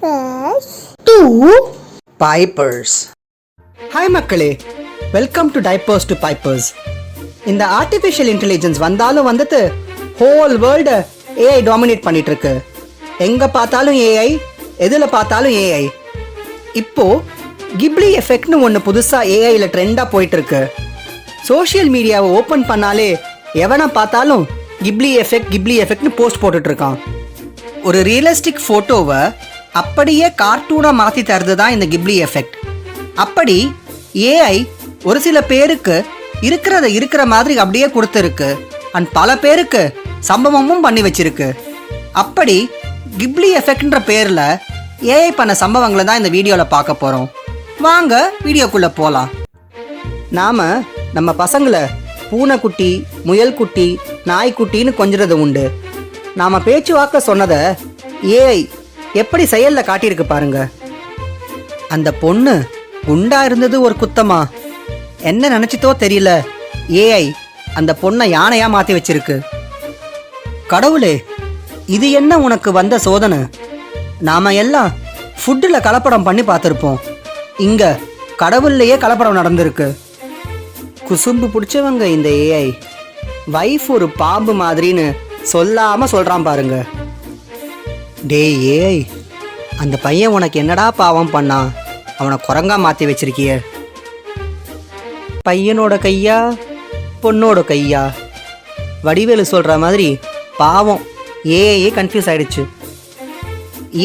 diapers to pipers. Hi மக்களே, welcome to diapers to pipers. இந்த artificial intelligence வந்தாலும் வந்துட்டு ஹோல் வேர்ல்டு ஏஐ டாமினேட் பண்ணிட்டு இருக்கு. எங்க பார்த்தாலும் ஏஐ, எதுல பார்த்தாலும் ஏஐ. இப்போ கிப்லி எஃபெக்ட்னு ஒன்று புதுசாக ஏஐல ட்ரெண்டாக போயிட்டு இருக்கு. சோஷியல் மீடியாவை ஓப்பன் பண்ணாலே எவனை பார்த்தாலும் கிப்லி எஃபெக்ட்னு போஸ்ட் போட்டுட்டு இருக்கான். ஒரு ரியலிஸ்டிக் ஃபோட்டோவை அப்படியே கார்ட்டூனாக மாற்றி தருது தான் இந்த கிப்லி எஃபெக்ட். அப்படி ஏஐ ஒரு சில பேருக்கு இருக்கிற மாதிரி அப்படியே கொடுத்துருக்கு, அண்ட் பல பேருக்கு சம்பவமும் பண்ணி வச்சிருக்கு. அப்படி கிப்லி எஃபெக்ட்ன்ற பேரில் ஏஐ பண்ண சம்பவங்களை தான் இந்த வீடியோவில் பார்க்க போகிறோம். வாங்க வீடியோக்குள்ளே போகலாம். நாம் நம்ம பசங்களை பூனைக்குட்டி, முயல்குட்டி, நாய்க்குட்டின்னு கொஞ்சிறது உண்டு. நாம் பேச்சுவாக்க சொன்னதை ஏஐ எப்படி செயலில் காட்டியிருக்கு பாருங்க. அந்த பொண்ணு குண்டா இருந்தது ஒரு குத்தமா? என்ன நினச்சித்தோ தெரியல, ஏஐ அந்த பொண்ணை யானையா மாற்றி வச்சிருக்கு. கடவுளே, இது என்ன உனக்கு வந்த சோதனை? நாம எல்லாம் ஃபுட்டில் கலப்படம் பண்ணி பார்த்துருப்போம், இங்கே கடவுள்லையே கலப்படம் நடந்திருக்கு. குசும்பு பிடிச்சவங்க இந்த ஏஐ. வைஃப் ஒரு பாம்பு மாதிரின்னு சொல்லாம சொல்றான் பாருங்க. டேய் ஏஐ, அந்த பையன் உனக்கு என்னடா பாவம் பண்ணான்? அவனை குரங்கா மாற்றி வச்சிருக்கிய. பையனோட கையா பொண்ணோட கையா? வடிவேலு சொல்கிற மாதிரி பாவம் ஏஐயே கன்ஃபியூஸ் ஆயிடுச்சு.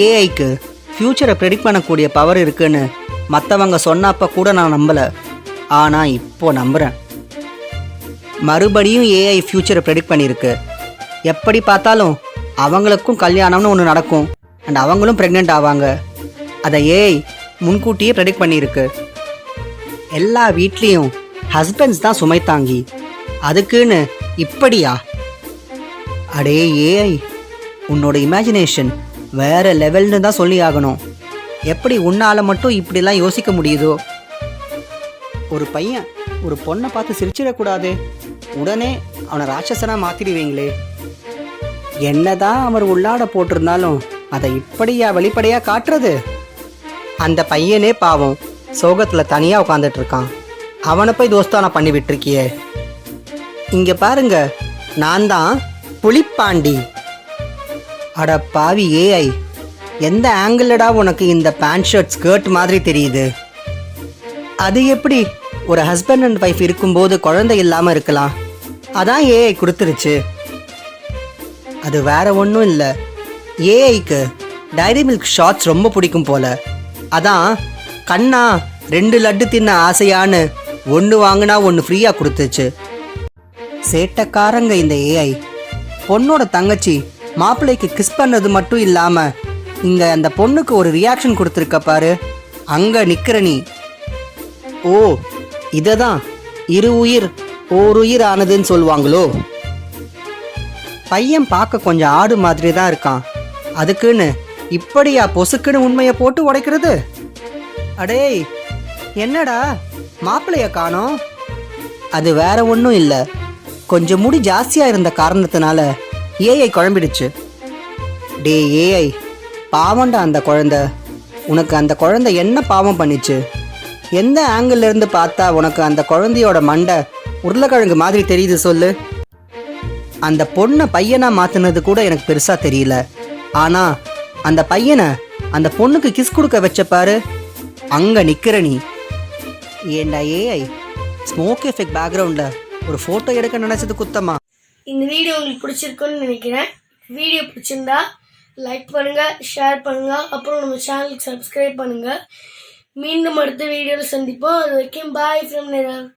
ஏஐக்கு ஃப்யூச்சரை ப்ரெடிக்ட் பண்ணக்கூடிய பவர் இருக்குன்னு மற்றவங்க சொன்னப்போ கூட நான் நம்பலை, ஆனால் இப்போ நம்புகிறேன். மறுபடியும் ஏஐ ஃப்யூச்சரை ப்ரெடிக்ட் பண்ணியிருக்கு. எப்படி பார்த்தாலும் அவங்களுக்கும் கல்யாணம்னு ஒன்று நடக்கும், அண்ட் அவங்களும் ப்ரெக்னென்ட் ஆவாங்க. அதை ஏஐ முன்கூட்டியே ப்ரெடிக்ட் பண்ணியிருக்கு. எல்லா வீட்லேயும் ஹஸ்பண்ட்ஸ் தான் சுமை தாங்கி, அதுக்குன்னு இப்படியா? அடே ஏஐ, உன்னோட இமேஜினேஷன் வேற லெவல்னு தான் சொல்லி ஆகணும். எப்படி உன்னால் மட்டும் இப்படிலாம் யோசிக்க முடியுதோ? ஒரு பையன் ஒரு பொண்ணை பார்த்து சிரிச்சிடக்கூடாது, உடனே அவனை ராட்சசனாக மாற்றிடுவீங்களே. என்னதான் அவர் உள்ளாட போட்டிருந்தாலும் அதை இப்படியா வெளிப்படையாக காட்டுறது? அந்த பையனே பாவம் சோகத்தில் தனியாக உட்காந்துட்டு இருக்கான், அவனை போய் தோஸ்தானா பண்ணி விட்டுருக்கியே. இங்கே பாருங்க, நான் தான் புலிப்பாண்டி. அட பாவி ஏஐ, எந்த ஆங்கிளடா உனக்கு இந்த பேண்ட் ஷர்ட் ஸ்கர்ட் மாதிரி தெரியுது? அது எப்படி ஒரு ஹஸ்பண்ட் அண்ட் ஒய்ஃப் இருக்கும்போது குழந்தை இல்லாமல் இருக்கலாம்? அதான் ஏஐ கொடுத்துருச்சு. அது வேற ஒன்றும் இல்லை, ஏஐக்கு டைரி மில்க் ஷார்ட்ஸ் ரொம்ப பிடிக்கும் போல. அதான் கண்ணா 2 லட்டு தின்ன ஆசையான்னு ஒன்று வாங்கினா ஒன்று ஃப்ரீயாக கொடுத்துச்சு. சேட்டக்காரங்க இந்த ஏஐ. பொண்ணோட தங்கச்சி மாப்பிள்ளைக்கு கிஸ் பண்ணது மட்டும் இல்லாமல் இங்கே அந்த பொண்ணுக்கு ஒரு ரியாக்ஷன் கொடுத்துருக்க பாரு. அங்கே நிற்கிற நீ. ஓ, இதை தான் இரு உயிர் ஓருயிர் ஆனதுன்னு சொல்லுவாங்களோ? பையன் பார்க்க கொஞ்சம் ஆடு மாதிரி தான் இருக்கான், அதுக்குன்னு இப்படியா பொசுக்குன்னு உண்மையை போட்டு உடைக்கிறது? அடே என்னடா மாப்பிள்ளைய காணோம்? அது வேற ஒன்றும் இல்லை, கொஞ்சம் முடி ஜாஸ்தியாக இருந்த காரணத்தினால ஏஐ குழம்பிடுச்சு. டே ஏஐ, பாவண்டா அந்த குழந்தை. உனக்கு அந்த குழந்தை என்ன பாவம் பண்ணிச்சு? எந்த ஆங்கிள் இருந்து பார்த்தா உனக்கு அந்த குழந்தையோட மண்டை உருளைக்கிழங்கு மாதிரி தெரியுது சொல்லு? அந்த பொண்ணை பையனா மாத்தினது கூட எனக்கு பெருசா தெரியல, ஆனா அந்த பையனை அந்த பொண்ணுக்கு கிஸ் கொடுக்க வச்ச பாரு, அங்க நிக்கிற நீ. ஏண்டா ஏஐ, ஸ்மோக் எஃபெக்ட் பேக்ரவுண்ட்ல ஒரு போட்டோ எடுக்க நினைச்சது குத்தமா? இந்த வீடியோ உங்களுக்கு பிடிச்சிருக்குன்னு நினைக்கிறேன். வீடியோ பிடிச்சிருந்தா லைக் பண்ணுங்க, ஷேர் பண்ணுங்க, அப்புறம் நம்ம சேனலுக்கு சப்ஸ்கிரைப் பண்ணுங்க. மீண்டும் அடுத்த வீடியோவில் சந்திப்போம். அது வரைக்கும் பாய் ஃப்ரம் நிரவ்.